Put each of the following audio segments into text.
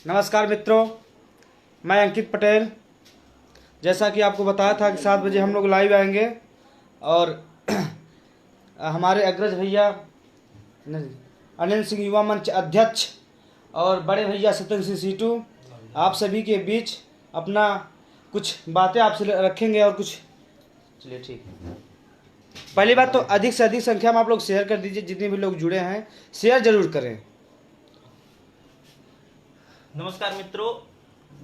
नमस्कार मित्रों, मैं अंकित पटेल। जैसा कि आपको बताया था कि 7 बजे हम लोग लाइव आएंगे और हमारे अग्रज भैया अनिल सिंह युवा मंच अध्यक्ष और बड़े भैया सत्येंद्र सिंह सीटू आप सभी के बीच अपना कुछ बातें आपसे रखेंगे और कुछ चलिए ठीक है। पहली बात तो अधिक से अधिक संख्या में आप लोग शेयर कर दीजिए, जितने भी लोग जुड़े हैं शेयर जरूर करें। नमस्कार मित्रों,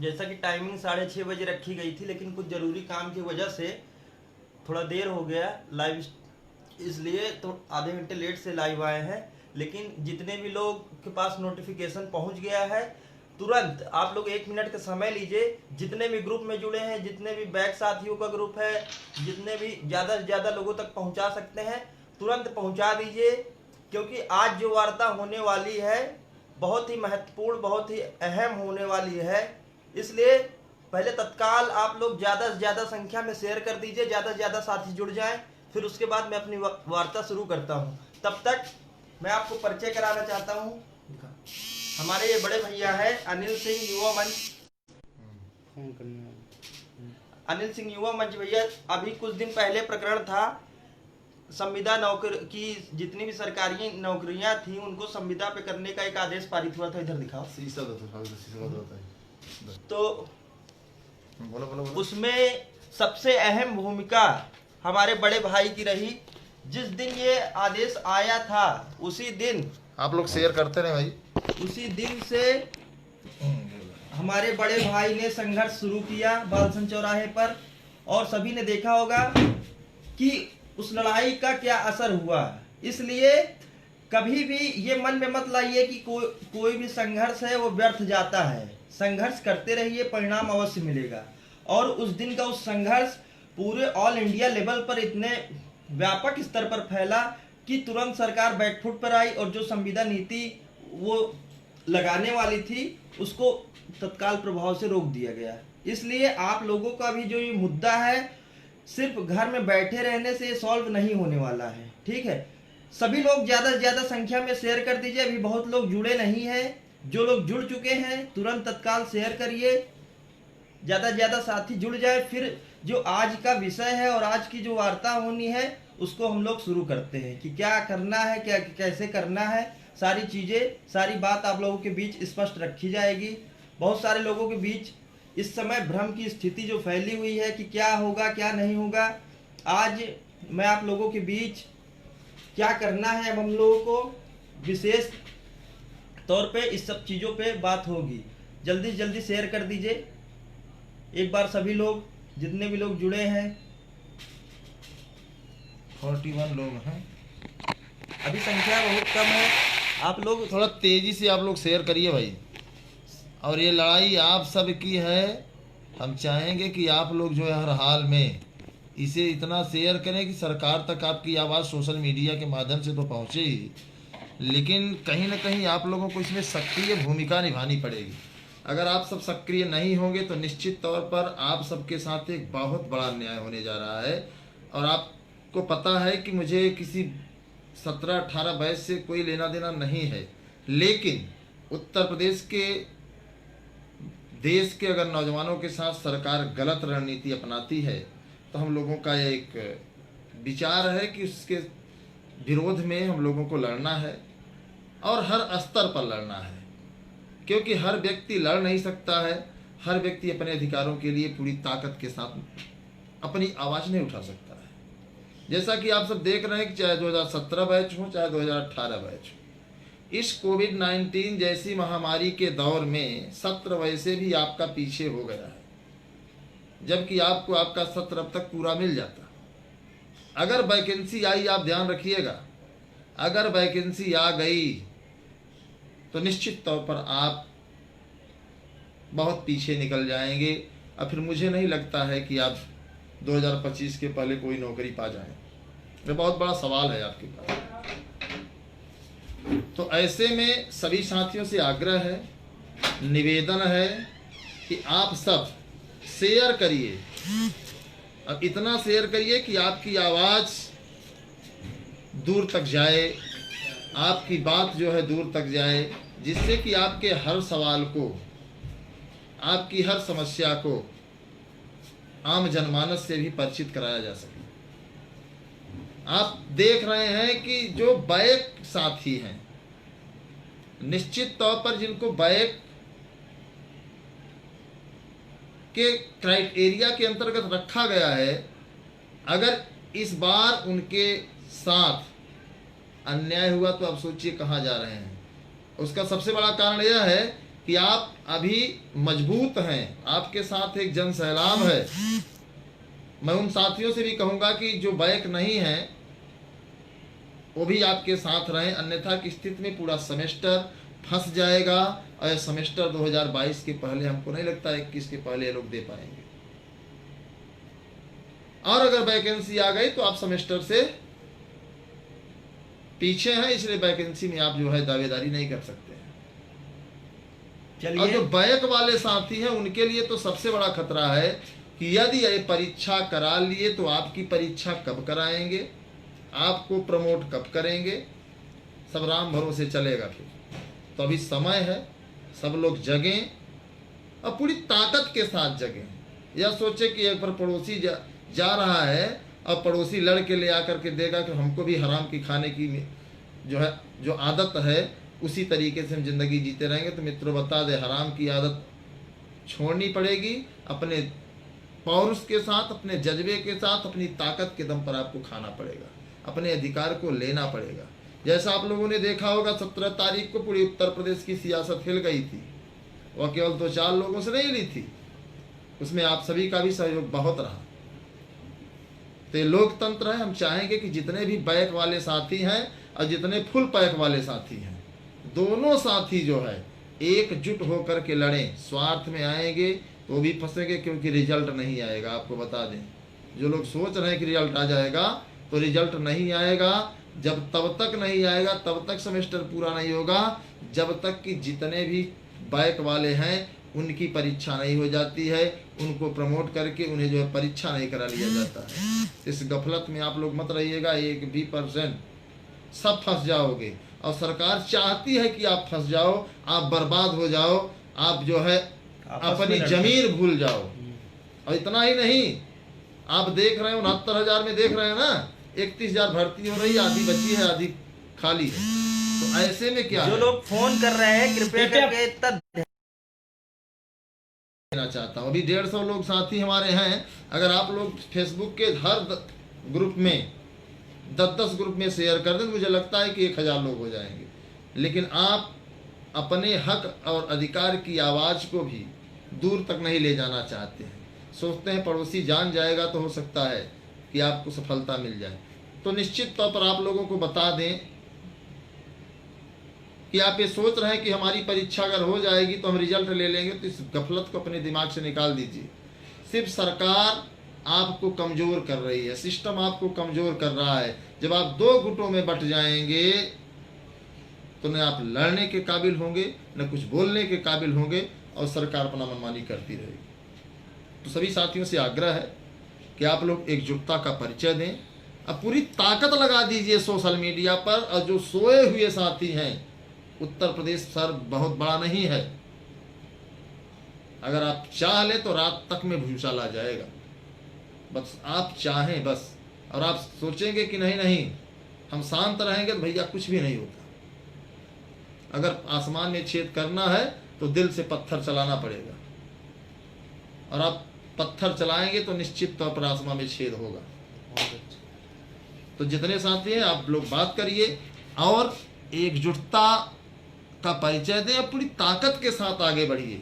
जैसा कि टाइमिंग 6:30 बजे रखी गई थी, लेकिन कुछ ज़रूरी काम की वजह से थोड़ा देर हो गया लाइव, इसलिए तो आधे घंटे लेट से लाइव आए हैं। लेकिन जितने भी लोग के पास नोटिफिकेशन पहुंच गया है, तुरंत आप लोग 1 मिनट का समय लीजिए। जितने भी ग्रुप में जुड़े हैं, जितने भी बैक साथियों का ग्रुप है, जितने भी ज़्यादा से ज़्यादा लोगों तक पहुँचा सकते हैं तुरंत पहुँचा दीजिए, क्योंकि आज जो वार्ता होने वाली है बहुत ही महत्वपूर्ण, बहुत ही अहम होने वाली है। इसलिए पहले तत्काल आप लोग ज़्यादा से ज़्यादा संख्या में शेयर कर दीजिए, ज़्यादा से ज़्यादा साथी जुड़ जाएं। फिर उसके बाद मैं अपनी वार्ता शुरू करता हूं। तब तक मैं आपको परिचय कराना चाहता हूं। हमारे ये बड़े भैया है अनिल सिंह युवा मंच। अनिल सिंह युवा मंच भैया, अभी कुछ दिन पहले प्रकरण था, संविदा नौकरी की जितनी भी सरकारी नौकरियां थी उनको संविदा पे करने का एक आदेश पारित हुआ था। इधर दिखाओ। तो बोलो। उसमें सबसे अहम भूमिका हमारे बड़े भाई की रही। जिस दिन ये आदेश आया था उसी दिन आप लोग शेयर करते रहे भाई। उसी दिन से हमारे बड़े भाई ने संघर्ष शुरू किया बालसन चौराहे पर, और सभी ने देखा होगा कि उस लड़ाई का क्या असर हुआ। इसलिए कभी भी ये मन में मत लाइए कि कोई भी संघर्ष है वो व्यर्थ जाता है। संघर्ष करते रहिए, परिणाम अवश्य मिलेगा। और उस दिन का उस संघर्ष पूरे ऑल इंडिया लेवल पर इतने व्यापक स्तर पर फैला कि तुरंत सरकार बैकफुट पर आई और जो संविदा नीति वो लगाने वाली थी उसको तत्काल प्रभाव से रोक दिया गया। इसलिए आप लोगों का भी जो ये मुद्दा है, सिर्फ घर में बैठे रहने से सॉल्व नहीं होने वाला है। ठीक है, सभी लोग ज़्यादा से ज़्यादा संख्या में शेयर कर दीजिए। अभी बहुत लोग जुड़े नहीं हैं, जो लोग जुड़ चुके हैं तुरंत तत्काल शेयर करिए, ज़्यादा से ज़्यादा साथी जुड़ जाए। फिर जो आज का विषय है और आज की जो वार्ता होनी है उसको हम लोग शुरू करते हैं कि क्या करना है, क्या कैसे करना है। सारी चीज़ें, सारी बात आप लोगों के बीच स्पष्ट रखी जाएगी। बहुत सारे लोगों के बीच इस समय भ्रम की स्थिति जो फैली हुई है कि क्या होगा क्या नहीं होगा, आज मैं आप लोगों के बीच क्या करना है, अब हम लोगों को विशेष तौर पे इस सब चीज़ों पे बात होगी। जल्दी से जल्दी शेयर कर दीजिए एक बार सभी लोग, जितने भी लोग जुड़े हैं। 41 लोग हैं, अभी संख्या बहुत कम है। आप लोग थोड़ा तेजी से आप लोग शेयर करिए भाई। और ये लड़ाई आप सब की है। हम चाहेंगे कि आप लोग जो है हर हाल में इसे इतना शेयर करें कि सरकार तक आपकी आवाज़ सोशल मीडिया के माध्यम से तो पहुँचे ही, लेकिन कहीं ना कहीं आप लोगों को इसमें सक्रिय भूमिका निभानी पड़ेगी। अगर आप सब सक्रिय नहीं होंगे तो निश्चित तौर पर आप सबके साथ एक बहुत बड़ा अन्याय होने जा रहा है। और आपको पता है कि मुझे किसी 17-18 वयस से कोई लेना देना नहीं है, लेकिन उत्तर प्रदेश के देश के अगर नौजवानों के साथ सरकार गलत रणनीति अपनाती है तो हम लोगों का एक विचार है कि उसके विरोध में हम लोगों को लड़ना है और हर स्तर पर लड़ना है, क्योंकि हर व्यक्ति लड़ नहीं सकता है। हर व्यक्ति अपने अधिकारों के लिए पूरी ताकत के साथ अपनी आवाज़ नहीं उठा सकता है। जैसा कि आप सब देख रहे हैं कि चाहे 2017 बैच हो चाहे 2018 बैच हो, इस कोविड-19 जैसी महामारी के दौर में सत्र वैसे भी आपका पीछे हो गया है, जबकि आपको आपका सत्र अब तक पूरा मिल जाता। अगर वैकेंसी आई, आप ध्यान रखिएगा, अगर वैकेंसी आ गई तो निश्चित तौर पर आप बहुत पीछे निकल जाएंगे। और फिर मुझे नहीं लगता है कि आप 2025 के पहले कोई नौकरी पा जाएं। ये बहुत बड़ा सवाल है आपके पास। तो ऐसे में सभी साथियों से आग्रह है, निवेदन है कि आप सब शेयर करिए। अब इतना शेयर करिए कि आपकी आवाज़ दूर तक जाए, आपकी बात जो है दूर तक जाए, जिससे कि आपके हर सवाल को आपकी हर समस्या को आम जनमानस से भी परिचित कराया जा सके। आप देख रहे हैं कि जो बैक साथी हैं, निश्चित तौर पर जिनको बैक के क्राइटेरिया के अंतर्गत रखा गया है, अगर इस बार उनके साथ अन्याय हुआ तो आप सोचिए कहाँ जा रहे हैं। उसका सबसे बड़ा कारण यह है कि आप अभी मजबूत हैं, आपके साथ एक जन सैलाब है। मैं उन साथियों से भी कहूँगा कि जो बैक नहीं हैं वो भी आपके साथ रहें, अन्यथा की स्थिति में पूरा सेमेस्टर फंस जाएगा और सेमेस्टर 2022 के पहले हमको नहीं लगता 21 के पहले लोग दे पाएंगे। और अगर वैकेंसी आ गई तो आप सेमेस्टर से पीछे हैं, इसलिए वैकेंसी में आप जो है दावेदारी नहीं कर सकते हैं। और जो बैक वाले साथी हैं उनके लिए तो सबसे बड़ा खतरा है कि यदि ये परीक्षा करा लिए तो आपकी परीक्षा कब कराएंगे, आपको प्रमोट कब करेंगे, सब राम भरोसे चलेगा। फिर तो अभी समय है, सब लोग जगें और पूरी ताकत के साथ जगें। यह सोचे कि एक बार पड़ोसी जा रहा है और पड़ोसी लड़के ले आकर के देगा कि हमको भी हराम की खाने की जो आदत है उसी तरीके से हम जिंदगी जीते रहेंगे। तो मित्रों बता दे, हराम की आदत छोड़नी पड़ेगी। अपने पौरुष के साथ, अपने जज्बे के साथ, अपनी ताकत के दम पर आपको खाना पड़ेगा, अपने अधिकार को लेना पड़ेगा। जैसा आप लोगों ने देखा होगा 17 तारीख को पूरी उत्तर प्रदेश की सियासत हिल गई थी, वह केवल 2-4 लोगों से नहीं ली थी, उसमें आप सभी का भी सहयोग बहुत रहा। तो ये लोकतंत्र है। हम चाहेंगे कि जितने भी बैक वाले साथी हैं और जितने फुल पैक वाले साथी हैं, दोनों साथी जो है एकजुट होकर के लड़ें। स्वार्थ में आएंगे तो भी फंसेंगे, क्योंकि रिजल्ट नहीं आएगा। आपको बता दें, जो लोग सोच रहे हैं कि रिजल्ट आ जाएगा, तो रिजल्ट नहीं आएगा। जब तब तक नहीं आएगा, तब तक सेमेस्टर पूरा नहीं होगा, जब तक कि जितने भी बैक वाले हैं उनकी परीक्षा नहीं हो जाती है, उनको प्रमोट करके उन्हें जो है परीक्षा नहीं करा लिया जाता है। इस गफलत में आप लोग मत रहिएगा, 1% सब फंस जाओगे। और सरकार चाहती है कि आप फंस जाओ, आप बर्बाद हो जाओ, आप जो है अपनी जमीर भूल जाओ। और इतना ही नहीं, आप देख रहे हो 69,000 में देख रहे हैं ना, 31,000 भर्ती हो रही है, आधी बची है आधी खाली है। तो ऐसे में क्या जो लोग फोन कर रहे हैं कृपया करके देना चाहता हूँ। अभी 150 लोग साथी हमारे हैं। अगर आप लोग फेसबुक के हर ग्रुप में 10-10 ग्रुप में शेयर कर दें, मुझे लगता है कि 1,000 लोग हो जाएंगे। लेकिन आप अपने हक और अधिकार की आवाज़ को भी दूर तक नहीं ले जाना चाहते हैं। सोचते हैं पड़ोसी जान जाएगा तो हो सकता है कि आपको सफलता मिल जाए। तो निश्चित तौर पर आप लोगों को बता दें कि आप ये सोच रहे हैं कि हमारी परीक्षा अगर हो जाएगी तो हम रिजल्ट ले लेंगे, तो इस गफलत को अपने दिमाग से निकाल दीजिए। सिर्फ सरकार आपको कमज़ोर कर रही है, सिस्टम आपको कमज़ोर कर रहा है। जब आप 2 गुटों में बट जाएंगे तो न आप लड़ने के काबिल होंगे, न कुछ बोलने के काबिल होंगे, और सरकार अपना मनमानी करती रहेगी। तो सभी साथियों से आग्रह है कि आप लोग एकजुटता का परिचय दें। अब पूरी ताकत लगा दीजिए सोशल मीडिया पर। और जो सोए हुए साथी हैं, उत्तर प्रदेश सर बहुत बड़ा नहीं है, अगर आप चाह ले तो रात तक में भूचाल आ जाएगा। बस आप चाहें बस, और आप सोचेंगे कि नहीं नहीं हम शांत रहेंगे तो भैया कुछ भी नहीं होता। अगर आसमान में छेद करना है तो दिल से पत्थर चलाना पड़ेगा, और आप पत्थर चलाएंगे तो निश्चित तौर पर आसमान में छेद होगा। तो जितने साथी हैं आप लोग बात करिए और एकजुटता का परिचय दें, और पूरी ताकत के साथ आगे बढ़िए।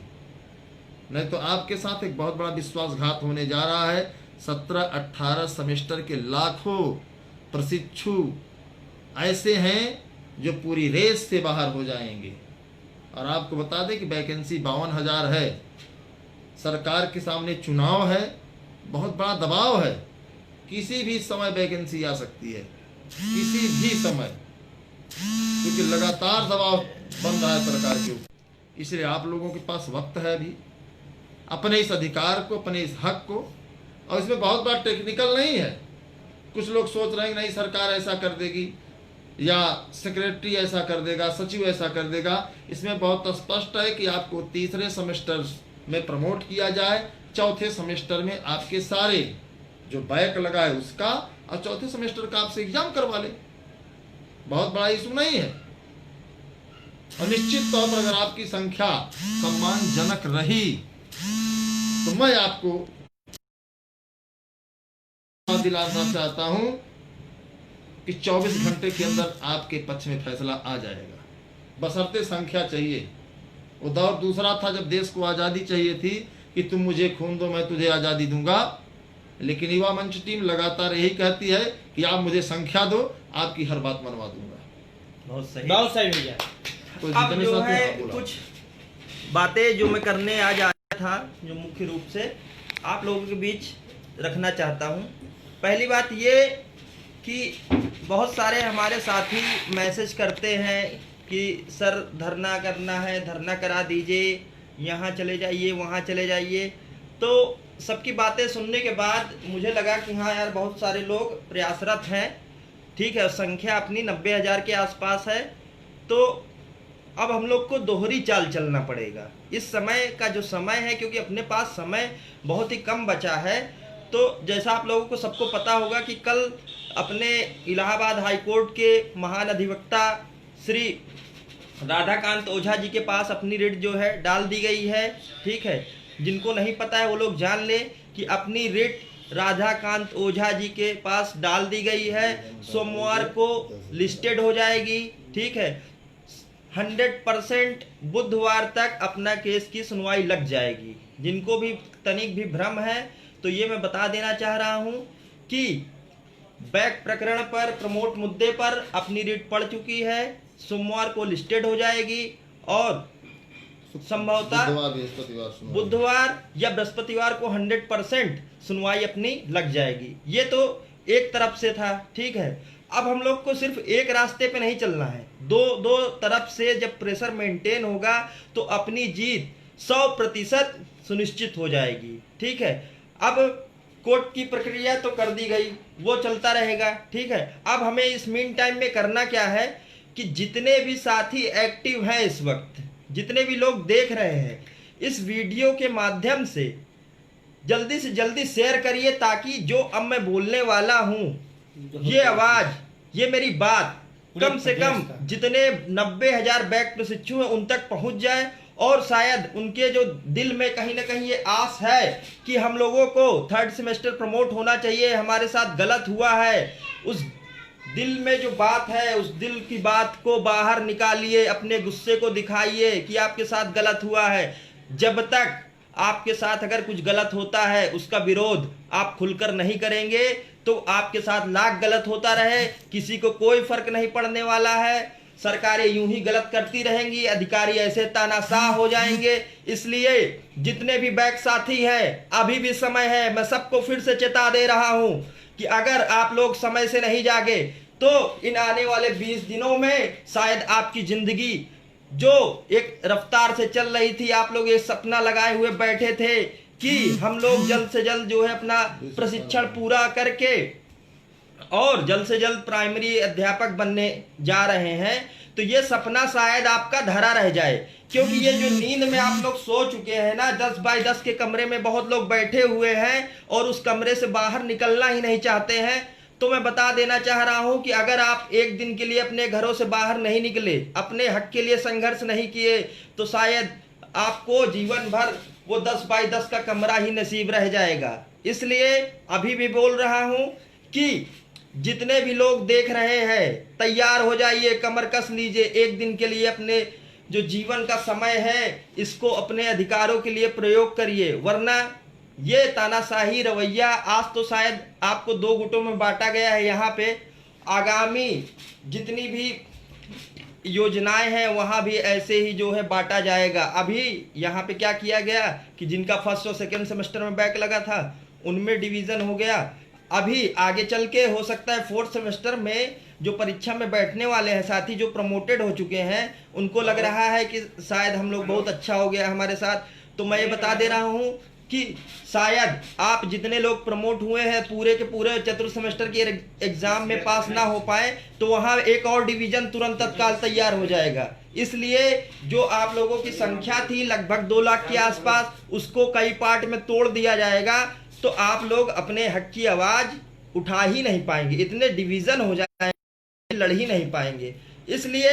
नहीं तो आपके साथ एक बहुत बड़ा विश्वासघात होने जा रहा है। 17-18 सेमेस्टर के लाखों प्रशिक्षु ऐसे हैं जो पूरी रेस से बाहर हो जाएंगे। और आपको बता दें कि वैकेंसी 52,000 है। सरकार के सामने चुनाव है, बहुत बड़ा दबाव है, किसी भी समय वैकेंसी आ सकती है, किसी भी समय, क्योंकि लगातार दबाव बन रहा है सरकार के ऊपर। इसलिए आप लोगों के पास वक्त है अभी अपने इस अधिकार को, अपने इस हक को, और इसमें बहुत बड़ा टेक्निकल नहीं है। कुछ लोग सोच रहे हैं नहीं सरकार ऐसा कर देगी या सेक्रेटरी ऐसा कर देगा, सचिव ऐसा कर देगा। इसमें बहुत स्पष्ट है कि आपको तीसरे सेमेस्टर में प्रमोट किया जाए। चौथे सेमेस्टर में आपके सारे जो बैक लगा है उसका, और चौथे सेमेस्टर का आपसे एग्जाम करवा ले, बहुत बड़ा इशू नहीं है। और निश्चित तौर पर अगर आपकी संख्या सम्मानजनक रही तो मैं आपको दिलाना चाहता हूं कि 24 घंटे के अंदर आपके पक्ष में फैसला आ जाएगा, बशर्ते संख्या चाहिए। वो दौर दूसरा था जब देश को आज़ादी चाहिए थी कि तुम मुझे खून दो मैं तुझे आज़ादी दूंगा, लेकिन युवा मंच टीम लगातार यही कहती है कि आप मुझे संख्या दो, आपकी हर बात मनवा दूंगा। बहुत सही भैया। तो अब जितने जो साथी है आप बोला। कुछ बातें जो मैं करने आज आया था, जो मुख्य रूप से आप लोगों के बीच रखना चाहता हूं। पहली बात ये कि बहुत सारे हमारे साथी मैसेज करते हैं कि सर धरना करना है, धरना करा दीजिए, यहाँ चले जाइए, वहाँ चले जाइए। तो सबकी बातें सुनने के बाद मुझे लगा कि हाँ यार, बहुत सारे लोग प्रयासरत हैं, ठीक है, संख्या अपनी 90,000 के आसपास है। तो अब हम लोग को दोहरी चाल चलना पड़ेगा। इस समय का जो समय है, क्योंकि अपने पास समय बहुत ही कम बचा है, तो जैसा आप लोगों को सबको पता होगा कि कल अपने इलाहाबाद हाई कोर्ट के महान अधिवक्ता श्री राधाकांत ओझा जी के पास अपनी रिट जो है डाल दी गई है, ठीक है। जिनको नहीं पता है वो लोग जान ले कि अपनी रिट राधाकांत ओझा जी के पास डाल दी गई है। सोमवार को लिस्टेड हो जाएगी, ठीक है। 100% बुधवार तक अपना केस की सुनवाई लग जाएगी। जिनको भी तनिक भी भ्रम है तो ये मैं बता देना चाह रहा हूं कि बैक प्रकरण पर, प्रमोट मुद्दे पर अपनी रिट पड़ चुकी है। सोमवार को लिस्टेड हो जाएगी और संभवतः बुधवार या बृहस्पतिवार को 100% सुनवाई अपनी लग जाएगी। ये तो एक तरफ से था, ठीक है। अब हम लोग को सिर्फ एक रास्ते पे नहीं चलना है, दो तरफ से जब प्रेशर मेंटेन होगा तो अपनी जीत 100% सुनिश्चित हो जाएगी, ठीक है। अब कोर्ट की प्रक्रिया तो कर दी गई, वो चलता रहेगा, ठीक है। अब हमें इस मीन टाइम में करना क्या है कि जितने भी साथी एक्टिव हैं इस वक्त, जितने भी लोग देख रहे हैं, इस वीडियो के माध्यम से जल्दी से जल्दी शेयर करिए, ताकि जो अब मैं बोलने वाला हूं, ये आवाज, ये मेरी बात कम से कम जितने 90,000 बैक प्रशिक्षु हैं उन तक पहुंच जाए, और शायद उनके जो दिल में कहीं ना कहीं ये आस है कि हम लोगों को 3rd सेमेस्टर प्रमोट होना चाहिए, हमारे साथ गलत हुआ है, उस दिल में जो बात है, उस दिल की बात को बाहर निकालिए, अपने गुस्से को दिखाइए कि आपके साथ गलत हुआ है। जब तक आपके साथ अगर कुछ गलत होता है, उसका विरोध आप खुलकर नहीं करेंगे तो आपके साथ लाख गलत होता रहे, किसी को कोई फर्क नहीं पड़ने वाला है। सरकारें यूं ही गलत करती रहेंगी, अधिकारी ऐसे तानाशाह हो जाएंगे। इसलिए जितने भी बैक साथी हैं, अभी भी समय है। मैं सबको फिर से चेता दे रहा हूं कि अगर आप लोग समय से नहीं जागे तो इन आने वाले 20 दिनों में शायद आपकी जिंदगी जो एक रफ्तार से चल रही थी, आप लोग ये सपना लगाए हुए बैठे थे कि हम लोग जल्द से जल्द जो है अपना प्रशिक्षण पूरा करके और जल्द से जल्द प्राइमरी अध्यापक बनने जा रहे हैं, तो ये सपना शायद आपका धरा रह जाए। क्योंकि ये जो नींद में आप लोग सो चुके हैं ना, 10 बाय 10 के कमरे में बहुत लोग बैठे हुए हैं और उस कमरे से बाहर निकलना ही नहीं चाहते हैं। तो मैं बता देना चाह रहा हूं कि अगर आप एक दिन के लिए अपने घरों से बाहर नहीं निकले, अपने हक के लिए संघर्ष नहीं किए, तो शायद आपको जीवन भर वो 10 बाय 10 का कमरा ही नसीब रह जाएगा। इसलिए अभी भी बोल रहा हूं कि जितने भी लोग देख रहे हैं, तैयार हो जाइए, कमर कस लीजिए। एक दिन के लिए अपने जो जीवन का समय है, इसको अपने अधिकारों के लिए प्रयोग करिए, वरना ये तानाशाही रवैया आज तो शायद आपको 2 गुटों में बांटा गया है। यहाँ पे आगामी जितनी भी योजनाएं हैं वहाँ भी ऐसे ही जो है बांटा जाएगा। अभी यहाँ पे क्या किया गया कि जिनका 1st और 2nd सेमेस्टर में बैक लगा था उनमें डिवीज़न हो गया। अभी आगे चल के हो सकता है 4th सेमेस्टर में जो परीक्षा में बैठने वाले हैं साथी, जो प्रमोटेड हो चुके हैं, उनको लग रहा है कि शायद हम लोग बहुत अच्छा हो गया हमारे साथ। तो मैं ये बता दे रहा हूँ कि शायद आप जितने लोग प्रमोट हुए हैं पूरे के पूरे चतुर्थ सेमेस्टर के एग्जाम में पास ना हो पाए, तो वहां एक और डिवीजन तुरंत तत्काल तैयार हो जाएगा। इसलिए जो आप लोगों की संख्या थी लगभग 2 लाख के आसपास, उसको कई पार्ट में तोड़ दिया जाएगा। तो आप लोग अपने हक की आवाज उठा ही नहीं पाएंगे, इतने डिवीजन हो जाएंगे, लड़ ही नहीं पाएंगे। इसलिए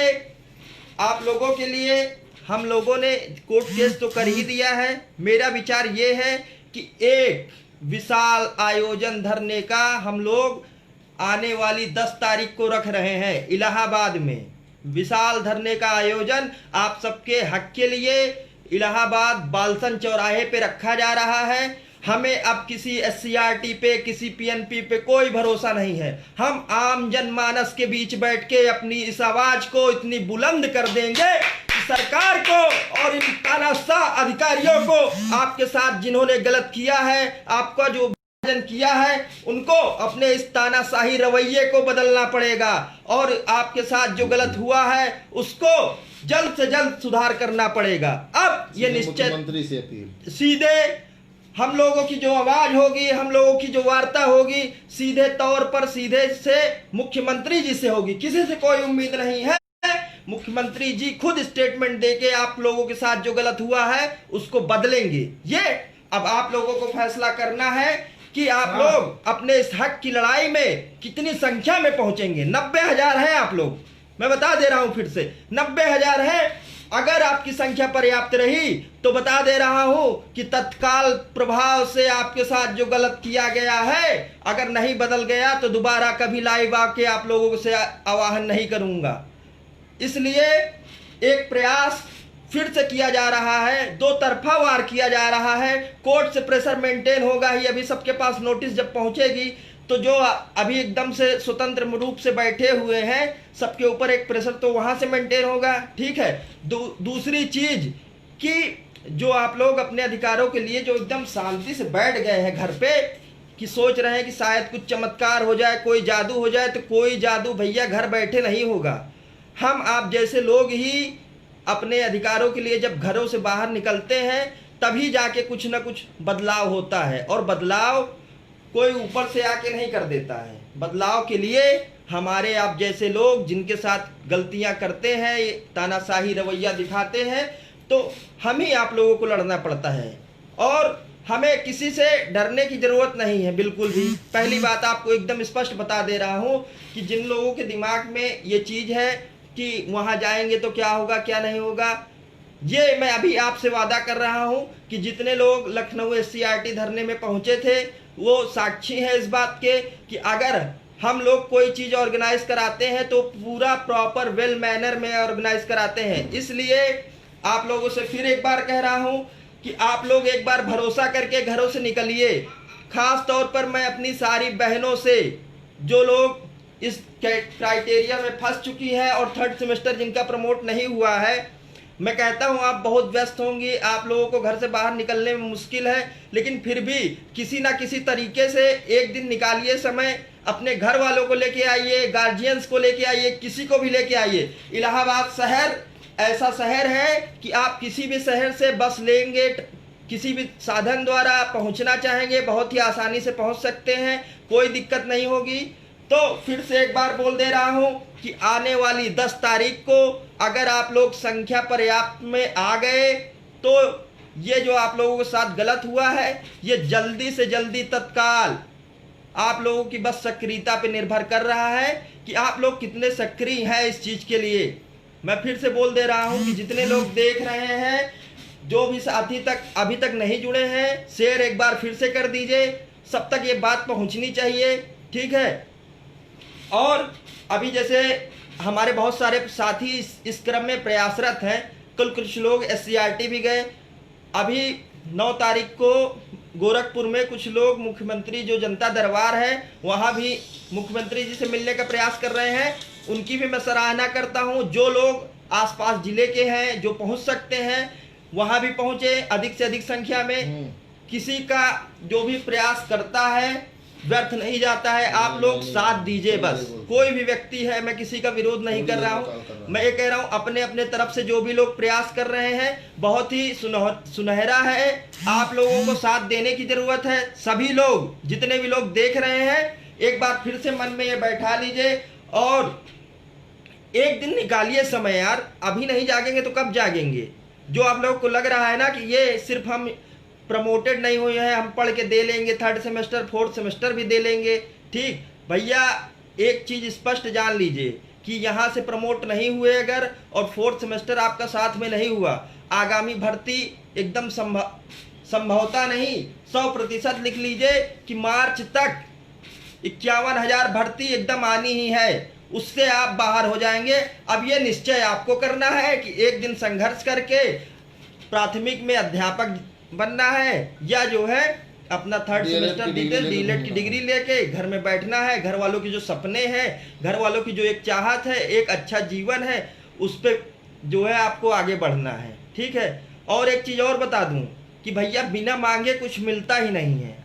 आप लोगों के लिए हम लोगों ने कोर्ट केस तो कर ही दिया है। मेरा विचार ये है कि एक विशाल आयोजन धरने का हम लोग आने वाली 10 तारीख को रख रहे हैं इलाहाबाद में। विशाल धरने का आयोजन आप सबके हक के लिए इलाहाबाद बालसन चौराहे पे रखा जा रहा है। हमें अब किसी SCRT पे, किसी PNP पे कोई भरोसा नहीं है। हम आम जनमानस के बीच बैठ के अपनी इस आवाज को इतनी बुलंद कर देंगे कि सरकार को और इन तानाशाह अधिकारियों को, आपके साथ जिन्होंने गलत किया है, आपका जो विभाजन किया है, उनको अपने इस तानाशाही रवैये को बदलना पड़ेगा और आपके साथ जो गलत हुआ है उसको जल्द से जल्द सुधार करना पड़ेगा। अब ये निश्चित मुख्यमंत्री से अपील, सीधे हम लोगों की जो आवाज होगी, हम लोगों की जो वार्ता होगी, सीधे तौर पर सीधे से मुख्यमंत्री जी से होगी। किसी से कोई उम्मीद नहीं है। मुख्यमंत्री जी खुद स्टेटमेंट देके आप लोगों के साथ जो गलत हुआ है उसको बदलेंगे। ये अब आप लोगों को फैसला करना है कि आप लोग अपने इस हक की लड़ाई में कितनी संख्या में पहुंचेंगे। 90,000 है आप लोग, मैं बता दे रहा हूं फिर से, 90,000 है। अगर आपकी संख्या पर्याप्त रही तो बता दे रहा हूं कि तत्काल प्रभाव से आपके साथ जो गलत किया गया है, अगर नहीं बदल गया तो दोबारा कभी लाइव आके आप लोगों से आह्वान नहीं करूंगा। इसलिए एक प्रयास फिर से किया जा रहा है, 2 तरफा वार किया जा रहा है। कोर्ट से प्रेशर मेंटेन होगा ही। अभी सबके पास नोटिस जब पहुंचेगी तो जो अभी एकदम से स्वतंत्र रूप से बैठे हुए हैं सबके ऊपर एक प्रेशर तो वहां से मेंटेन होगा, ठीक है। दूसरी चीज कि जो आप लोग अपने अधिकारों के लिए जो एकदम शांति से बैठ गए हैं घर पे, कि सोच रहे हैं कि शायद कुछ चमत्कार हो जाए, कोई जादू हो जाए, तो कोई जादू भैया घर बैठे नहीं होगा। हम आप जैसे लोग ही अपने अधिकारों के लिए जब घरों से बाहर निकलते हैं तभी जाके कुछ ना कुछ बदलाव होता है, और बदलाव कोई ऊपर से आके नहीं कर देता है। बदलाव के लिए हमारे आप जैसे लोग जिनके साथ गलतियां करते हैं, तानाशाही रवैया दिखाते हैं, तो हम ही आप लोगों को लड़ना पड़ता है और हमें किसी से डरने की जरूरत नहीं है बिल्कुल भी। पहली बात आपको एकदम स्पष्ट बता दे रहा हूं कि जिन लोगों के दिमाग में ये चीज है कि वहां जाएंगे तो क्या होगा क्या नहीं होगा, ये मैं अभी आपसे वादा कर रहा हूं कि जितने लोग लखनऊ SCRT धरने में पहुंचे थे वो साक्षी है इस बात के कि अगर हम लोग कोई चीज ऑर्गेनाइज कराते हैं तो पूरा प्रॉपर वेल मैनर में ऑर्गेनाइज कराते हैं। इसलिए आप लोगों से फिर एक बार कह रहा हूं कि आप लोग एक बार भरोसा करके घरों से निकलिए। खास तौर पर मैं अपनी सारी बहनों से, जो लोग इस क्राइटेरिया में फंस चुकी है और 3rd सेमेस्टर जिनका प्रमोट नहीं हुआ है, मैं कहता हूं आप बहुत व्यस्त होंगी, आप लोगों को घर से बाहर निकलने में मुश्किल है, लेकिन फिर भी किसी ना किसी तरीके से एक दिन निकालिए समय, अपने घर वालों को लेके आइए, गार्जियंस को लेके आइए, किसी को भी लेके आइए। इलाहाबाद शहर ऐसा शहर है कि आप किसी भी शहर से बस लेंगे, किसी भी साधन द्वारा पहुंचना चाहेंगे बहुत ही आसानी से पहुंच सकते हैं, कोई दिक्कत नहीं होगी। तो फिर से एक बार बोल दे रहा हूं कि आने वाली 10 तारीख को अगर आप लोग संख्या पर्याप्त में आ गए तो ये जो आप लोगों के साथ गलत हुआ है ये जल्दी से जल्दी तत्काल आप लोगों की बस सक्रियता पे निर्भर कर रहा है कि आप लोग कितने सक्रिय हैं इस चीज के लिए। मैं फिर से बोल दे रहा हूं कि जितने लोग देख रहे हैं, जो भी साथी अभी तक नहीं जुड़े हैं, शेयर एक बार फिर से कर दीजिए, सब तक ये बात पहुंचनी चाहिए, ठीक है। और अभी जैसे हमारे बहुत सारे साथी इस क्रम में प्रयासरत हैं, कुछ लोग SCRT भी गए। अभी 9 तारीख को गोरखपुर में कुछ लोग मुख्यमंत्री जो जनता दरबार है वहां भी मुख्यमंत्री जी से मिलने का प्रयास कर रहे हैं, उनकी भी मैं सराहना करता हूं। जो लोग आसपास जिले के हैं जो पहुंच सकते हैं वहां भी पहुंचे अधिक से अधिक संख्या में। किसी का जो भी प्रयास करता है व्यर्थ नहीं जाता है। आप लोग साथ दीजिए बस। कोई भी व्यक्ति है, मैं किसी का विरोध नहीं कर रहा हूँ, मैं ये कह रहा हूँ अपने अपने तरफ से जो भी लोग प्रयास कर रहे हैं बहुत ही सुनहरा है। आप लोगों को साथ देने की जरूरत है। सभी लोग, जितने भी लोग देख रहे हैं, एक बार फिर से मन में ये बैठा लीजिए और एक दिन निकालिए समय यार। अभी नहीं जागेंगे तो कब जागेंगे? जो आप लोगों को लग रहा है ना कि ये सिर्फ हम प्रमोटेड नहीं हुए हैं, हम पढ़ के दे लेंगे, 3rd सेमेस्टर 4th सेमेस्टर भी दे लेंगे, ठीक भैया एक चीज स्पष्ट जान लीजिए कि यहाँ से प्रमोट नहीं हुए अगर और 4th सेमेस्टर आपका साथ में नहीं हुआ, आगामी भर्ती एकदम संभवता नहीं 100% लिख लीजिए कि मार्च तक 51,000 भर्ती एकदम आनी ही है, उससे आप बाहर हो जाएंगे। अब ये निश्चय आपको करना है कि एक दिन संघर्ष करके प्राथमिक में अध्यापक बनना है या जो है अपना 3rd सेमेस्टर डीएलएड की डिग्री लेके घर में बैठना है। घर वालों की जो सपने हैं, घर वालों की जो एक चाहत है, एक अच्छा जीवन है, उस पर जो है आपको आगे बढ़ना है, ठीक है। और एक चीज़ और बता दूं कि भैया बिना मांगे कुछ मिलता ही नहीं है।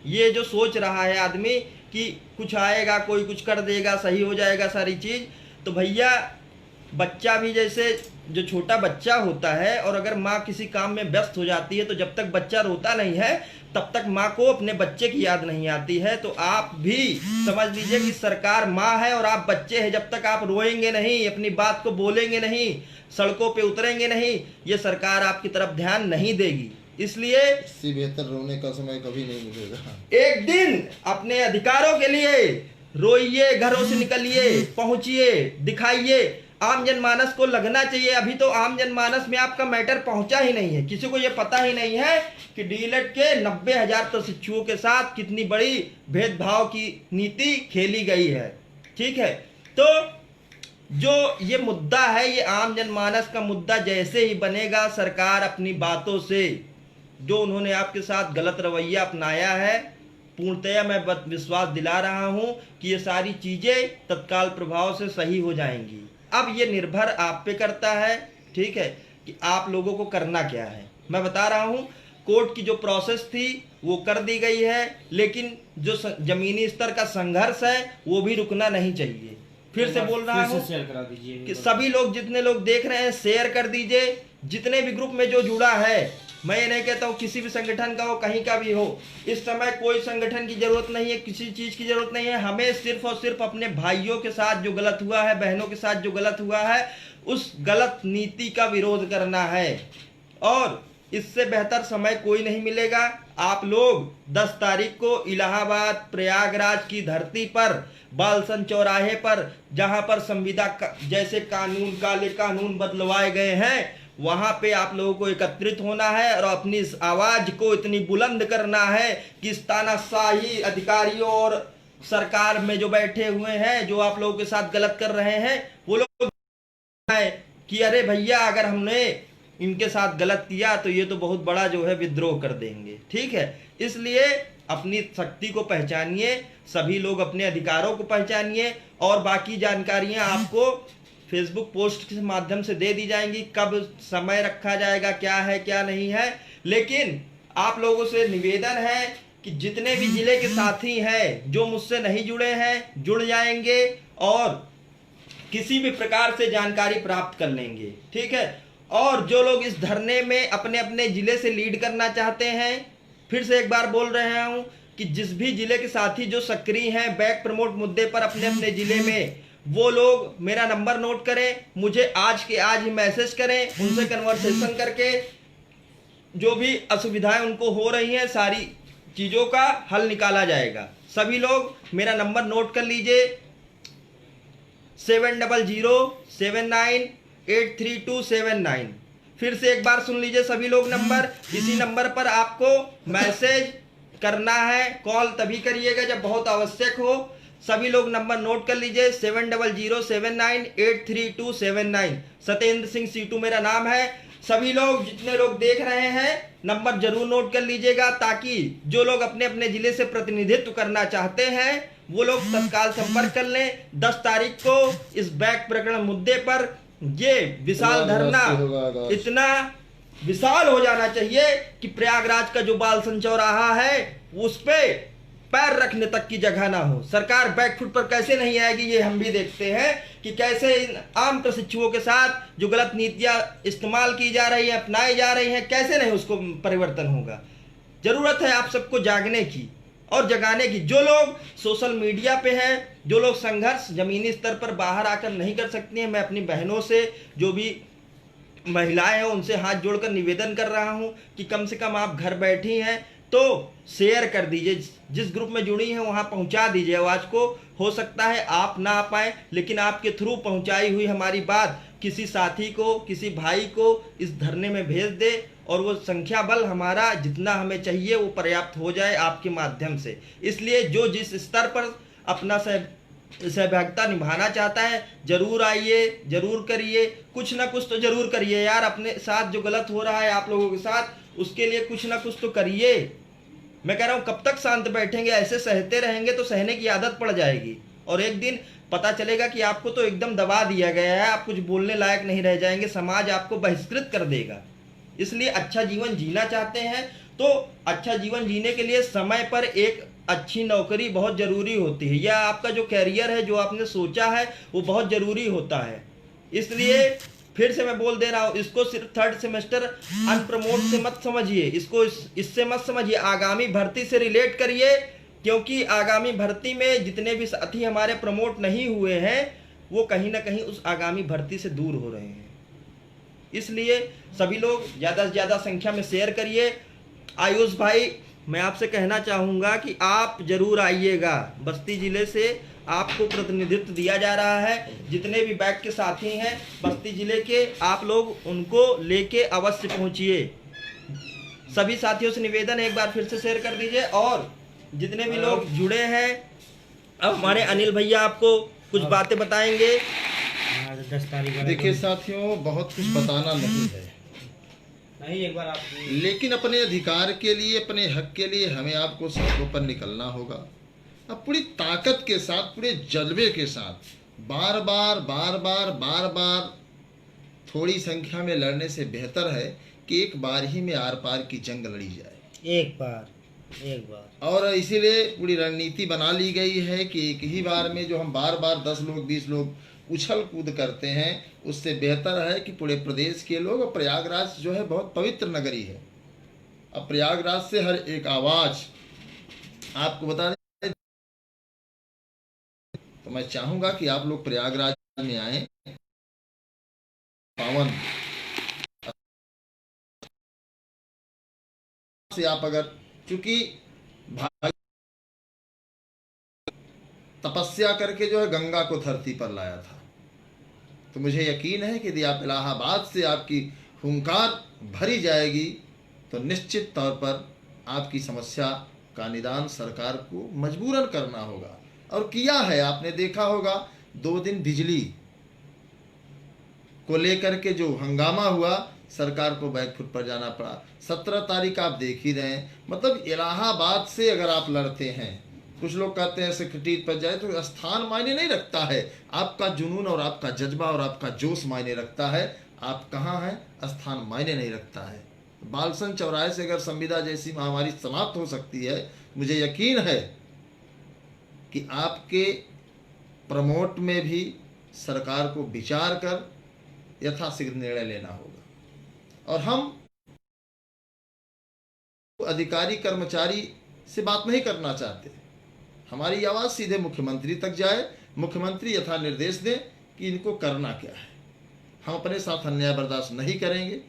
ये जो सोच रहा है आदमी कि कुछ आएगा, कोई कुछ कर देगा, सही हो जाएगा सारी चीज़, तो भैया बच्चा भी जैसे जो छोटा बच्चा होता है और अगर माँ किसी काम में व्यस्त हो जाती है तो जब तक बच्चा रोता नहीं है तब तक माँ को अपने बच्चे की याद नहीं आती है। तो आप भी समझ लीजिए कि सरकार माँ है और आप बच्चे हैं। जब तक आप रोएंगे नहीं, अपनी बात को बोलेंगे नहीं, सड़कों पे उतरेंगे नहीं, ये सरकार आपकी तरफ ध्यान नहीं देगी। इसलिए इससे बेहतर रोने का समय कभी नहीं मिलेगा। एक दिन अपने अधिकारों के लिए रोइए, घरों से निकलिए, पहुंचिए, दिखाइए। आम जनमानस को लगना चाहिए। अभी तो आम जनमानस में आपका मैटर पहुंचा ही नहीं है, किसी को ये पता ही नहीं है कि डीएलएड के 90,000 प्रशिक्षुओं के साथ कितनी बड़ी भेदभाव की नीति खेली गई है, ठीक है। तो जो ये मुद्दा है, ये आम जनमानस का मुद्दा जैसे ही बनेगा, सरकार अपनी बातों से जो उन्होंने आपके साथ गलत रवैया अपनाया है, पूर्णतया मैं विश्वास दिला रहा हूं कि ये सारी चीजें तत्काल प्रभाव से सही हो जाएंगी। अब ये निर्भर आप पे करता है, ठीक है, कि आप लोगों को करना क्या है। मैं बता रहा हूं कोर्ट की जो प्रोसेस थी वो कर दी गई है, लेकिन जो जमीनी स्तर का संघर्ष है वो भी रुकना नहीं चाहिए। फिर से बोल रहा हूँ शेयर करा दीजिए कि सभी लोग, जितने लोग देख रहे हैं, शेयर कर दीजिए। जितने भी ग्रुप में जो जुड़ा है, मैं ये नहीं कहता हूँ किसी भी संगठन का हो, कहीं का भी हो, इस समय कोई संगठन की जरूरत नहीं है, किसी चीज की जरूरत नहीं है। हमें सिर्फ और सिर्फ अपने भाइयों के साथ जो गलत हुआ है, बहनों के साथ जो गलत हुआ है, उस गलत नीति का विरोध करना है। और इससे बेहतर समय कोई नहीं मिलेगा। आप लोग 10 तारीख को इलाहाबाद प्रयागराज की धरती पर बालसन चौराहे पर, जहां पर संविदा जैसे कानून, काले कानून बदलवाए गए हैं, वहां पे आप लोगों को एकत्रित होना है और अपनी इस आवाज को इतनी बुलंद करना है कि इस तानाशाही अधिकारियों और सरकार में जो बैठे हुए हैं, जो आप लोगों के साथ गलत कर रहे हैं, वो लोग है कि अरे भैया अगर हमने इनके साथ गलत किया तो ये तो बहुत बड़ा जो है विद्रोह कर देंगे, ठीक है। इसलिए अपनी शक्ति को पहचानिए, सभी लोग अपने अधिकारों को पहचानिए और बाकी जानकारियां आपको फेसबुक पोस्ट के माध्यम से दे दी जाएंगी। कब समय रखा जाएगा, क्या है क्या नहीं है, लेकिन आप लोगों से निवेदन है कि जितने भी जिले के साथी हैं जो मुझसे नहीं जुड़े हैं, जुड़ जाएंगे और किसी भी प्रकार से जानकारी प्राप्त कर लेंगे, ठीक है। और जो लोग इस धरने में अपने अपने जिले से लीड करना चाहते हैं, फिर से एक बार बोल रहे हूं कि जिस भी जिले के साथी जो सक्रिय हैं बैक प्रमोट मुद्दे पर अपने अपने जिले में, वो लोग मेरा नंबर नोट करें, मुझे आज के आज ही मैसेज करें, उनसे कन्वर्सेशन करके जो भी असुविधाएं उनको हो रही हैं सारी चीज़ों का हल निकाला जाएगा। सभी लोग मेरा नंबर नोट कर लीजिए, 7007983279। फिर से एक बार सुन लीजिए सभी लोग नंबर। इसी नंबर पर आपको मैसेज करना है, कॉल तभी करिएगा जब बहुत आवश्यक हो। सभी लोग नंबर नोट कर लीजिए, 7007983279। सत्येंद्र सिंह सीटू मेरा नाम है। सभी लोग, जितने लोग देख रहे हैं, नंबर जरूर नोट कर लीजिएगा ताकि जो लोग अपने अपने जिले से प्रतिनिधित्व करना चाहते हैं वो लोग तत्काल संपर्क कर लें। 10 तारीख को इस बैक प्रकरण मुद्दे पर ये विशाल धरना इतना विशाल हो जाना चाहिए कि प्रयागराज का जो बालसन चौराहा है उस पे पैर रखने तक की जगह ना हो। सरकार बैकफुट पर कैसे नहीं आएगी, ये हम भी देखते हैं कि कैसे इन आम प्रशिक्षुओं के साथ जो गलत नीतियां इस्तेमाल की जा रही हैं, अपनाई जा रही हैं, कैसे नहीं उसको परिवर्तन होगा। जरूरत है आप सबको जागने की और जगाने की। जो लोग सोशल मीडिया पे हैं, जो लोग संघर्ष जमीनी स्तर पर बाहर आकर नहीं कर सकती हैं, मैं अपनी बहनों से, जो भी महिलाएं हैं, उनसे हाथ जोड़कर निवेदन कर रहा हूं कि कम से कम आप घर बैठी हैं तो शेयर कर दीजिए, जिस ग्रुप में जुड़ी हैं वहां पहुंचा दीजिए आवाज को। हो सकता है आप ना आ पाए, लेकिन आपके थ्रू पहुंचाई हुई हमारी बात किसी साथी को, किसी भाई को इस धरने में भेज दे और वो संख्या बल हमारा जितना हमें चाहिए वो पर्याप्त हो जाए आपके माध्यम से। इसलिए जो जिस स्तर पर अपना सहभागिता निभाना चाहता है, जरूर आइए, जरूर करिए, कुछ ना कुछ तो जरूर करिए यार। अपने साथ जो गलत हो रहा है आप लोगों के साथ, उसके लिए कुछ ना कुछ तो करिए। मैं कह रहा हूं कब तक शांत बैठेंगे, ऐसे सहते रहेंगे तो सहने की आदत पड़ जाएगी और एक दिन पता चलेगा कि आपको तो एकदम दबा दिया गया है, आप कुछ बोलने लायक नहीं रह जाएंगे, समाज आपको बहिष्कृत कर देगा। इसलिए अच्छा जीवन जीना चाहते हैं तो अच्छा जीवन जीने के लिए समय पर एक अच्छी नौकरी बहुत जरूरी होती है, या आपका जो कैरियर है, जो आपने सोचा है, वो बहुत जरूरी होता है। इसलिए फिर से मैं बोल दे रहा हूं, इसको सिर्फ थर्ड सेमेस्टर अनप्रमोट से मत समझिए, इसको इससे मत समझिए, आगामी भर्ती से रिलेट करिए, क्योंकि आगामी भर्ती में जितने भी साथी हमारे प्रमोट नहीं हुए हैं वो कहीं ना कहीं उस आगामी भर्ती से दूर हो रहे हैं। इसलिए सभी लोग ज़्यादा से ज़्यादा संख्या में शेयर करिए। आयुष भाई, मैं आपसे कहना चाहूँगा कि आप जरूर आइएगा। बस्ती ज़िले से आपको प्रतिनिधित्व दिया जा रहा है, जितने भी बैक के साथी हैं बस्ती ज़िले के, आप लोग उनको लेके अवश्य पहुँचिए। सभी साथियों से निवेदन एक बार फिर से शेयर कर दीजिए और जितने भी लोग जुड़े हैं, अब हमारे अनिल भैया आपको कुछ बातें बताएंगे। 10 तारीख। देखिए साथियों, बहुत कुछ बताना नहीं है, नहीं, एक बार आप, लेकिन अपने अधिकार के लिए, अपने हक के लिए हमें आपको सड़कों पर निकलना होगा। अब पूरी ताकत के साथ, पूरे जज्बे के साथ, बार बार थोड़ी संख्या में लड़ने से बेहतर है कि एक बार ही में आर पार की जंग लड़ी जाए। एक बार। और इसीलिए पूरी रणनीति बना ली गई है कि एक ही बार में जो हम बार 10 लोग 20 लोग उछल कूद करते हैं, उससे बेहतर है कि पूरे प्रदेश के लोग, और प्रयागराज जो है बहुत पवित्र नगरी है, अब प्रयागराज से हर एक आवाज आपको बता दें। तो मैं चाहूंगा कि आप लोग प्रयागराज में आए, पावन से आप अगर, चूंकि तपस्या करके जो है गंगा को धरती पर लाया था, तो मुझे यकीन है कि यदि आप इलाहाबाद से आपकी हुंकार भरी जाएगी तो निश्चित तौर पर आपकी समस्या का निदान सरकार को मजबूरन करना होगा। और किया है, आपने देखा होगा 2 दिन बिजली को लेकर के जो हंगामा हुआ, सरकार को बैकफुट पर जाना पड़ा। 17 तारीख आप देख ही रहे हैं। मतलब इलाहाबाद से अगर आप लड़ते हैं, कुछ लोग कहते हैं सेक्रेटरीट पर जाए, तो स्थान मायने नहीं रखता है, आपका जुनून और आपका जज्बा और आपका जोश मायने रखता है। आप कहाँ हैं, स्थान मायने नहीं रखता है। बालसन चौराहे से अगर संविदा जैसी महामारी समाप्त हो सकती है, मुझे यकीन है कि आपके प्रमोट में भी सरकार को विचार कर यथाशीघ्र निर्णय लेना होगा। और हम अधिकारी कर्मचारी से बात नहीं करना चाहते, हमारी आवाज़ सीधे मुख्यमंत्री तक जाए, मुख्यमंत्री यथा निर्देश दें कि इनको करना क्या है। हम अपने साथ अन्याय बर्दाश्त नहीं करेंगे,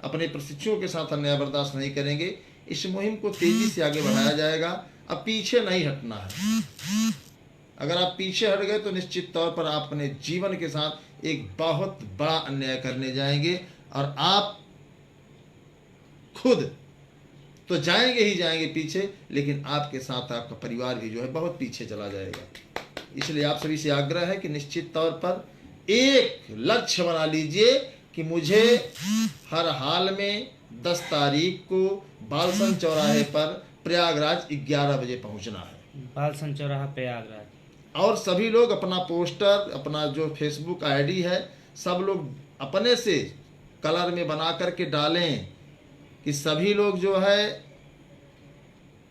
अपने प्रशिक्षुओं के साथ अन्याय बर्दाश्त नहीं करेंगे। इस मुहिम को तेजी से आगे बढ़ाया जाएगा। अब पीछे नहीं हटना है। अगर आप पीछे हट गए तो निश्चित तौर पर आप अपने जीवन के साथ एक बहुत बड़ा अन्याय करने जाएंगे, और आप खुद तो जाएंगे ही जाएंगे पीछे, लेकिन आपके साथ आपका परिवार भी जो है बहुत पीछे चला जाएगा। इसलिए आप सभी से आग्रह है कि निश्चित तौर पर एक लक्ष्य बना लीजिए कि मुझे हर हाल में 10 तारीख को बालसन चौराहे पर प्रयागराज 11 बजे पहुंचना है। बालसन चौराहा प्रयागराज। और सभी लोग अपना पोस्टर, अपना जो फेसबुक आईडी है, सब लोग अपने से कलर में बना करके डालें कि सभी लोग जो है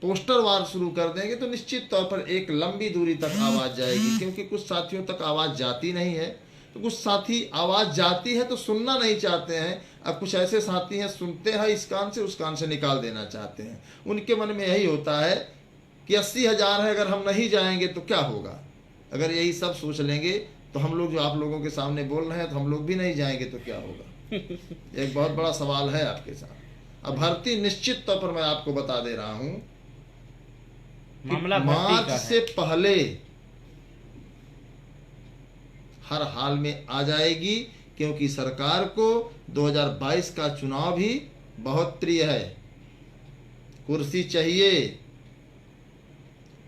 पोस्टर वार शुरू कर देंगे तो निश्चित तौर पर एक लंबी दूरी तक आवाज़ जाएगी, क्योंकि कुछ साथियों तक आवाज़ जाती नहीं है, तो कुछ साथी आवाज़ जाती है तो सुनना नहीं चाहते हैं। अब कुछ ऐसे साथी हैं सुनते हैं इस कान से उस कान से निकाल देना चाहते हैं। उनके मन में यही होता है कि 80,000 है, अगर हम नहीं जाएंगे तो क्या होगा। अगर यही सब सोच लेंगे तो हम लोग जो आप लोगों के सामने बोल रहे हैं तो हम लोग भी नहीं जाएंगे तो क्या होगा। एक बहुत बड़ा सवाल है आपके साथ। अब भर्ती निश्चित तौर पर मैं आपको बता दे रहा हूं, मामला भर्ती मार्च का है। से पहले हर हाल में आ जाएगी, क्योंकि सरकार को 2022 का चुनाव भी बहुत प्रिय है। कुर्सी चाहिए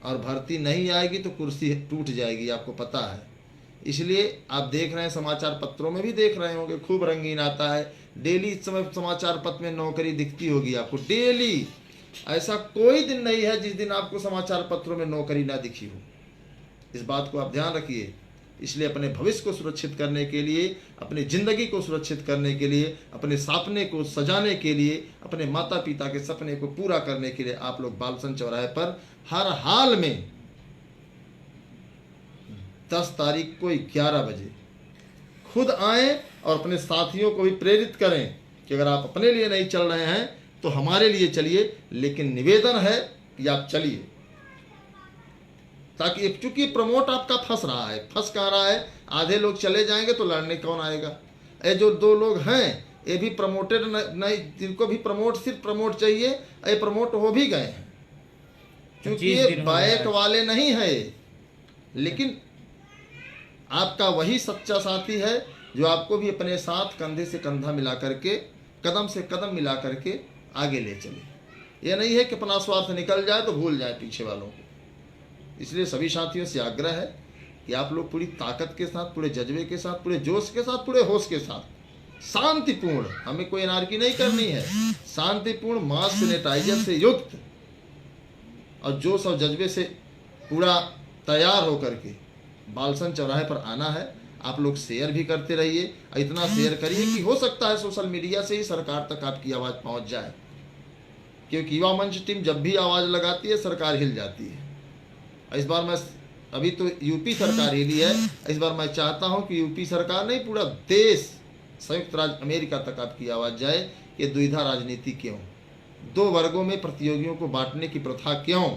और भर्ती नहीं आएगी तो कुर्सी टूट जाएगी, आपको पता है। इसलिए आप देख रहे हैं, समाचार पत्रों में भी देख रहे होंगे, खूब रंगीन आता है डेली। इस समय समाचार पत्र में नौकरी दिखती होगी आपको डेली। ऐसा कोई दिन नहीं है जिस दिन आपको समाचार पत्रों में नौकरी ना दिखी हो। इस बात को आप ध्यान रखिए। इसलिए अपने भविष्य को सुरक्षित करने के लिए, अपनी जिंदगी को सुरक्षित करने के लिए, अपने सपने को सजाने के लिए, अपने माता पिता के सपने को पूरा करने के लिए आप लोग बालसन चौराहे पर हर हाल में 10 तारीख को 11 बजे खुद आएं और अपने साथियों को भी प्रेरित करें कि अगर आप अपने लिए नहीं चल रहे हैं तो हमारे लिए चलिए। लेकिन निवेदन है कि आप चलिए, ताकि चूंकि प्रमोट आपका फंस रहा है। फंस कहाँ रहा है? आधे लोग चले जाएंगे तो लड़ने कौन आएगा। ये जो 2 लोग हैं ये भी प्रमोटेड नहीं, जिनको भी प्रमोट सिर्फ प्रमोट चाहिए, ये प्रमोट हो भी गए हैं, क्योंकि ये बाइक वाले नहीं है। लेकिन आपका वही सच्चा साथी है जो आपको भी अपने साथ कंधे से कंधा मिला करके, कदम से कदम मिला करके आगे ले चले। यह नहीं है कि अपना स्वार्थ निकल जाए तो भूल जाए पीछे वालों को। इसलिए सभी साथियों से आग्रह है कि आप लोग पूरी ताकत के साथ, पूरे जज्बे के साथ, पूरे जोश के साथ, पूरे होश के साथ, शांतिपूर्ण, हमें कोई एनार्की नहीं करनी है, शांतिपूर्ण मास्क सैनिटाइजर से युक्त और जोश और जज्बे से पूरा तैयार होकर के बालसन चौराहे पर आना है। आप लोग शेयर भी करते रहिए, इतना शेयर करिए कि हो सकता है सोशल मीडिया से ही सरकार तक आपकी आवाज़ पहुंच जाए, क्योंकि युवा मंच टीम जब भी आवाज़ लगाती है सरकार हिल जाती है। इस बार मैं, अभी तो यूपी सरकार हिली है, इस बार मैं चाहता हूं कि यूपी सरकार नहीं, पूरा देश, संयुक्त राज्य अमेरिका तक आपकी आवाज़ जाए। ये द्विधा राजनीति क्यों, 2 वर्गों में प्रतियोगियों को बांटने की प्रथा क्यों,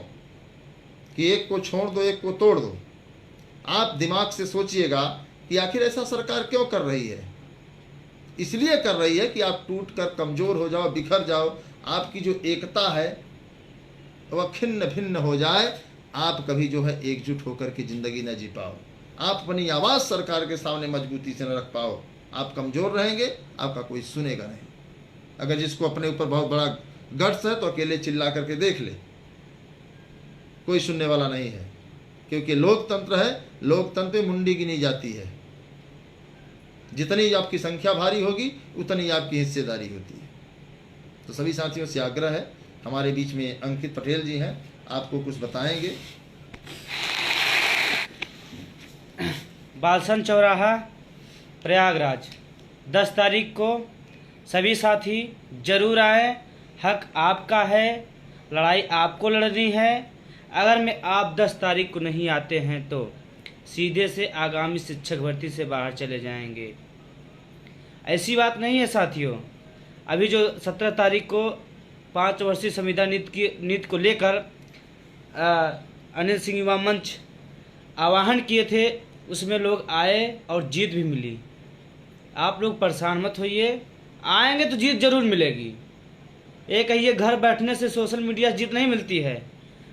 कि एक को छोड़ दो एक को तोड़ दो। आप दिमाग से सोचिएगा कि आखिर ऐसा सरकार क्यों कर रही है। इसलिए कर रही है कि आप टूट कर कमज़ोर हो जाओ, बिखर जाओ, आपकी जो एकता है वह खिन्न भिन्न हो जाए, आप कभी जो है एकजुट होकर के ज़िंदगी न जी पाओ, आप अपनी आवाज़ सरकार के सामने मजबूती से न रख पाओ, आप कमज़ोर रहेंगे, आपका कोई सुनेगा नहीं। अगर जिसको अपने ऊपर बहुत बड़ा गट्स है तो अकेले चिल्ला करके देख ले, कोई सुनने वाला नहीं है। क्योंकि लोकतंत्र है, लोकतंत्र में मुंडी गिनी जाती है। जितनी आपकी संख्या भारी होगी उतनी आपकी हिस्सेदारी होती है। तो सभी साथियों से आग्रह है, हमारे बीच में अंकित पटेल जी हैं, आपको कुछ बताएंगे। बालसन चौराहा प्रयागराज 10 तारीख को सभी साथी जरूर आए। हक आपका है, लड़ाई आपको लड़नी है। अगर में आप 10 तारीख को नहीं आते हैं तो सीधे से आगामी शिक्षक भर्ती से बाहर चले जाएंगे। ऐसी बात नहीं है साथियों। अभी जो 17 तारीख को 5 वर्षीय संविधान नीति को लेकर अनिल सिंह युवा मंच आह्वान किए थे, उसमें लोग आए और जीत भी मिली। आप लोग परेशान मत होइए, आएंगे तो जीत जरूर मिलेगी। ये कहिए घर बैठने से सोशल मीडिया से जीत नहीं मिलती है।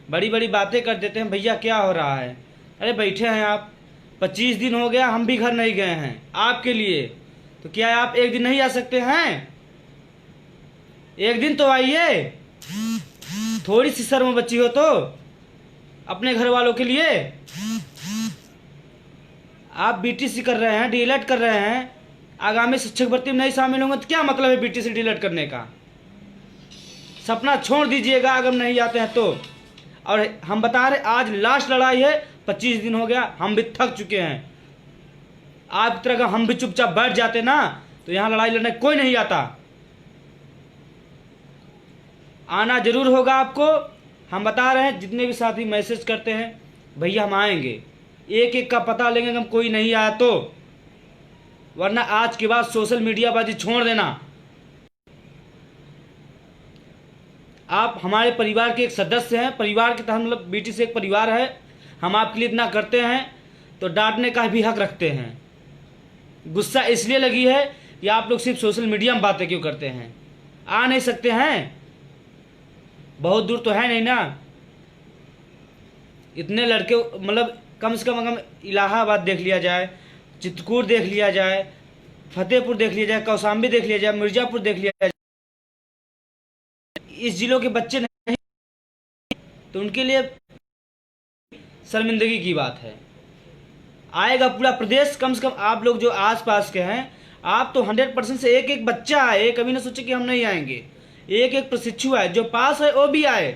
बड़ी बड़ी बातें कर देते हैं, भैया क्या हो रहा है। अरे बैठे हैं आप, 25 दिन हो गया हम भी घर नहीं गए हैं आपके लिए, तो क्या आप एक दिन नहीं आ सकते हैं? एक दिन तो आइए, थोड़ी सी शर्म बची हो तो अपने घर वालों के लिए। आप बीटीसी कर रहे हैं, डीएलएड कर रहे हैं, आगामी शिक्षक भर्ती में नहीं शामिल होंगे तो क्या मतलब है बीटीसी डीएलएड करने का? सपना छोड़ दीजिएगा अगर नहीं आते हैं तो। और हम बता रहे आज लास्ट लड़ाई है, 25 दिन हो गया, हम भी थक चुके हैं। आप तरह का हम भी चुपचाप बैठ जाते ना तो यहाँ लड़ाई लड़ने कोई नहीं आता। आना जरूर होगा आपको। हम बता रहे हैं, जितने भी साथी मैसेज करते हैं भैया हम आएंगे, एक एक का पता लेंगे, हम कोई नहीं आया तो, वरना आज के बाद सोशल मीडिया बाजी छोड़ देना। आप हमारे परिवार के एक सदस्य हैं, परिवार के तरह मतलब बीटी से एक परिवार है, हम आपके लिए इतना करते हैं तो डांटने का भी हक रखते हैं। गुस्सा इसलिए लगी है कि आप लोग सिर्फ सोशल मीडिया में बातें क्यों करते हैं, आ नहीं सकते हैं, बहुत दूर तो है नहीं ना, इतने लड़के मतलब कम से कम इलाहाबाद देख लिया जाए, चित्रकूट देख लिया जाए, फतेहपुर देख लिया जाए, कौशाम्बी देख लिया जाए, मिर्जापुर देख लिया जाए, इस जिलों के बच्चे नहीं तो उनके लिए शर्मिंदगी की बात है। आएगा पूरा प्रदेश, कम से कम आप लोग जो आसपास के हैं, आप तो 100% से एक एक बच्चा आए, कभी ना सोचे कि हम नहीं आएंगे, एक एक प्रशिक्षु आए, जो पास है वो भी आए।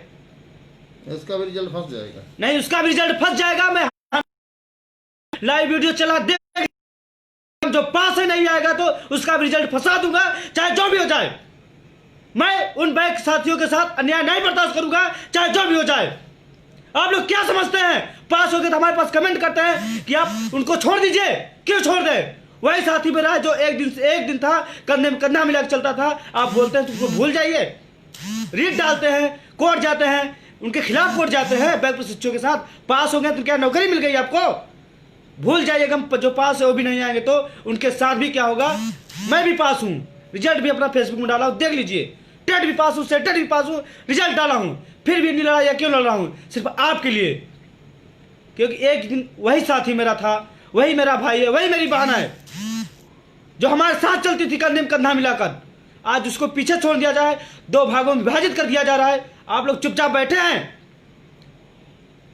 इसका भी रिजल्ट फंस जाएगा, नहीं उसका भी रिजल्ट फंस जाएगा, मैं लाइव वीडियो चला दे, जो पास है नहीं आएगा तो उसका भी रिजल्ट फंसा दूंगा, चाहे जो भी हो जाए। मैं उन बैक साथियों के साथ अन्याय नहीं बर्दाश्त करूंगा, चाहे जो भी हो जाए। आप लोग क्या समझते हैं, पास हो गए तो हमारे पास कमेंट करते हैं कि आप उनको छोड़ दीजिए, क्यों छोड़ दे? वही साथी मेरा जो एक दिन था, कंधे में कंधा मिला के चलता था, आप बोलते हैं तुमको भूल जाइए, रीट डालते हैं, कोर्ट जाते हैं, उनके खिलाफ कोर्ट जाते हैं बैक प्रशिक्षुओं के साथ, पास हो गए तो क्या नौकरी मिल गई आपको? भूल जाइएगा, जो पास है वो भी नहीं आएंगे तो उनके साथ भी क्या होगा। मैं भी पास हूँ, रिजल्ट भी अपना फेसबुक में डाला हूँ, देख लीजिए, टेट भी पास हूँ, सेटेट भी पास हूँ, रिजल्ट डाला हूँ, फिर भी नहीं लड़ा। या क्यों लड़ रहा हूँ? सिर्फ आपके लिए, क्योंकि एक दिन वही साथी मेरा था, वही मेरा भाई है, वही मेरी बहन है, जो हमारे साथ चलती थी कंधे में कंधा मिलाकर। आज उसको पीछे छोड़ दिया जाए, दो भागों में विभाजित कर दिया जा रहा है, आप लोग चुपचाप बैठे हैं,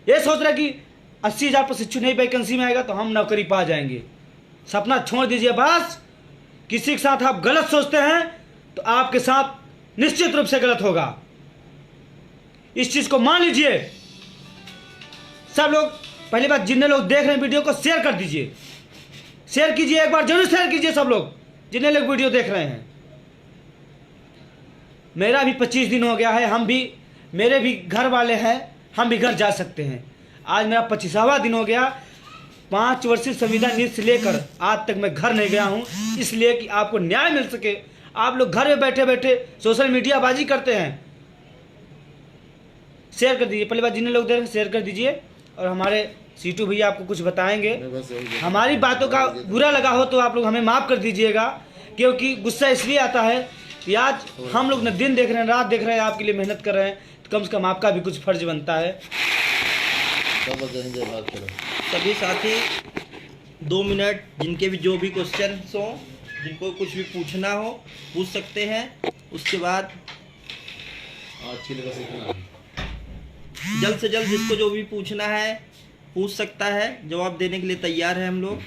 ये सोच रहे कि 80,000 प्रशिक्षु नहीं वैकेंसी में आएगा तो हम नौकरी पा जाएंगे। सपना छोड़ दीजिए बस। किसी के साथ आप गलत सोचते हैं तो आपके साथ निश्चित रूप से गलत होगा, इस चीज को मान लीजिए। सब लोग, पहली बात, जितने लोग देख रहे हैं वीडियो को शेयर कर दीजिए, शेयर कीजिए, एक बार जरूर शेयर कीजिए सब लोग, जितने लोग वीडियो देख रहे हैं। मेरा भी 25 दिन हो गया है, हम भी, मेरे भी घर वाले हैं, हम भी घर जा सकते हैं। आज मेरा 25वां दिन हो गया, 5 वर्षीय संविदा नीति से लेकर आज तक मैं घर नहीं गया हूं, इसलिए कि आपको न्याय मिल सके। आप लोग घर में बैठे बैठे सोशल मीडिया बाजी करते हैं। शेयर कर दीजिए, पहली बार जिन्हें लोग देख रहे हैं शेयर कर दीजिए। और हमारे सीटू भैया आपको कुछ बताएंगे, हमारी बातों का बुरा लगा हो तो आप लोग हमें माफ़ कर दीजिएगा, क्योंकि गुस्सा इसलिए आता है कि आज हम लोग न दिन देख रहे हैं, रात देख रहे हैं, आपके लिए मेहनत कर रहे हैं, तो कम से कम आपका भी कुछ फर्ज बनता है। सभी साथी 2 मिनट, जिनके भी जो भी क्वेश्चन हो, जिनको कुछ भी पूछना हो पूछ सकते हैं। उसके बाद जल्द से जल्द जिसको जो भी पूछना है पूछ सकता है, जवाब देने के लिए तैयार है हम लोग।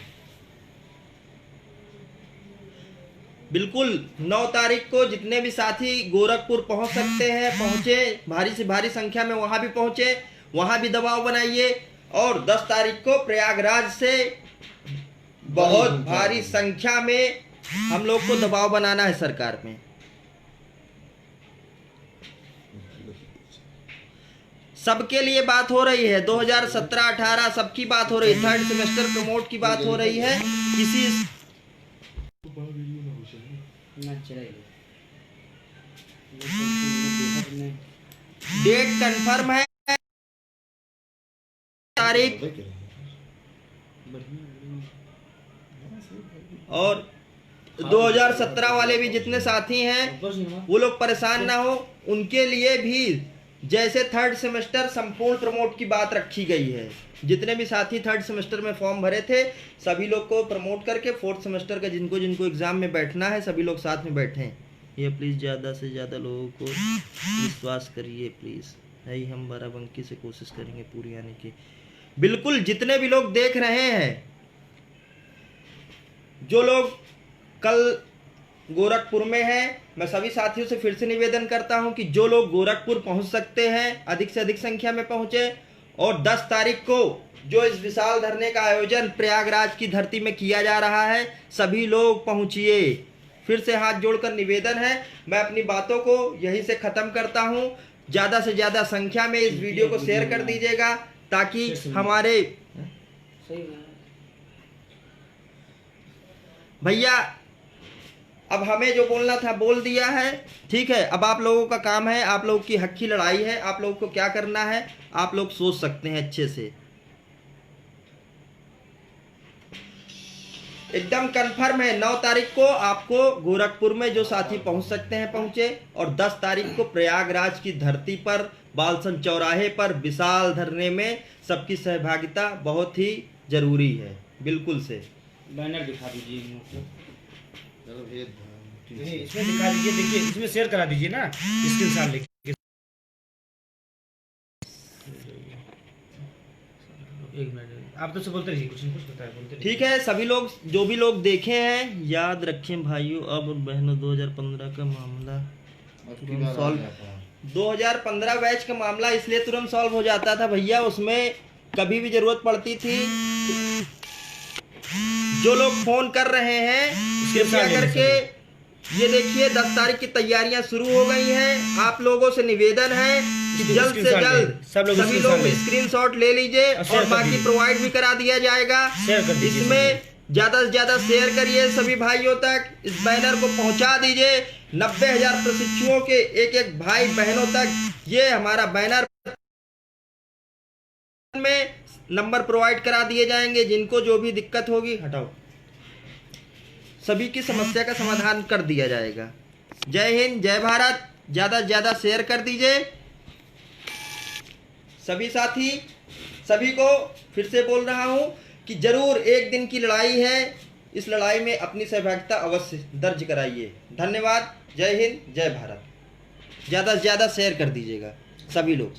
बिल्कुल 9 तारीख को जितने भी साथी गोरखपुर पहुंच सकते हैं पहुंचे, भारी से भारी संख्या में वहां भी पहुंचे, वहां भी दबाव बनाइए। और 10 तारीख को प्रयागराज से बहुत भारी संख्या में हम लोग को दबाव बनाना है सरकार में। सबके लिए बात हो रही है, 2017-18 सबकी बात हो रही है, 3rd सेमेस्टर प्रमोट की बात हो रही है। किसी डेट कंफर्म है, तारीख, और 2017 वाले भी जितने साथी हैं वो लोग परेशान ना हो, उनके लिए भी जैसे 3rd सेमेस्टर संपूर्ण प्रमोट की बात रखी गई है। जितने भी साथी 3rd सेमेस्टर में फॉर्म भरे थे सभी लोग को प्रमोट करके 4th सेमेस्टर का जिनको जिनको एग्जाम में बैठना है सभी लोग साथ में बैठें। ये प्लीज़ ज़्यादा से ज़्यादा लोगों को विश्वास करिए प्लीज़, है हम बाराबंकी से कोशिश करेंगे पूरी आने की। बिल्कुल जितने भी लोग देख रहे हैं, जो लोग कल गोरखपुर में हैं, मैं सभी साथियों से फिर से निवेदन करता हूं कि जो लोग गोरखपुर पहुंच सकते हैं अधिक से अधिक संख्या में पहुंचे। और 10 तारीख को जो इस विशाल धरने का आयोजन प्रयागराज की धरती में किया जा रहा है, सभी लोग पहुंचिए। फिर से हाथ जोड़कर निवेदन है, मैं अपनी बातों को यहीं से ख़त्म करता हूं। ज्यादा से ज्यादा संख्या में इस वीडियो को शेयर कर दीजिएगा, ताकि हमारे भैया अब हमें जो बोलना था बोल दिया है, ठीक है। अब आप लोगों का काम है, आप लोगों की हक की लड़ाई है, आप लोगों को क्या करना है आप लोग सोच सकते हैं अच्छे से। एकदम कंफर्म है 9 तारीख को आपको गोरखपुर में जो साथी पहुंच सकते हैं पहुंचे, और 10 तारीख को प्रयागराज की धरती पर बालसन चौराहे पर विशाल धरने में सबकी सहभागिता बहुत ही जरूरी है। बिल्कुल से बैनर दिखा दीजिए, चलो भेज दो। इसमें दिखा दीजिए, देखिए इसमें शेयर करा दीजिए ना, स्क्रीनशॉट लेके। एक मिनट आप तो से बोलते रहिए, कुछ न कुछ बताए बोलते रहिए। ठीक है। सभी लोग जो भी लोग देखे हैं याद रखें भाइयों अब और बहनों, 2015 का मामला सॉल्व, 2015 बैच का मामला इसलिए तुरंत सॉल्व हो जाता था भैया, उसमें कभी भी जरूरत पड़ती थी। जो लोग फोन कर रहे हैं कृपया करके ये देखिए 10 तारीख की तैयारियां शुरू हो गई हैं। आप लोगों से निवेदन है कि जल्द से जल्द सभी लोग स्क्रीनशॉट ले लीजिए, और बाकी प्रोवाइड भी करा दिया जाएगा। इसमें ज्यादा से ज्यादा शेयर करिए सभी भाइयों तक, इस बैनर को पहुंचा दीजिए 90,000 प्रशिक्षुओं के एक एक भाई बहनों तक ये हमारा बैनर में नंबर प्रोवाइड करा दिए जाएंगे। जिनको जो भी दिक्कत होगी हटाओ, सभी की समस्या का समाधान कर दिया जाएगा। जय हिंद, जय भारत। ज्यादा से ज्यादा शेयर कर दीजिए सभी साथी। सभी को फिर से बोल रहा हूं कि जरूर एक दिन की लड़ाई है, इस लड़ाई में अपनी सहभागिता अवश्य दर्ज कराइए। धन्यवाद। जय हिंद, जय भारत। ज्यादा से ज्यादा शेयर कर दीजिएगा सभी लोग।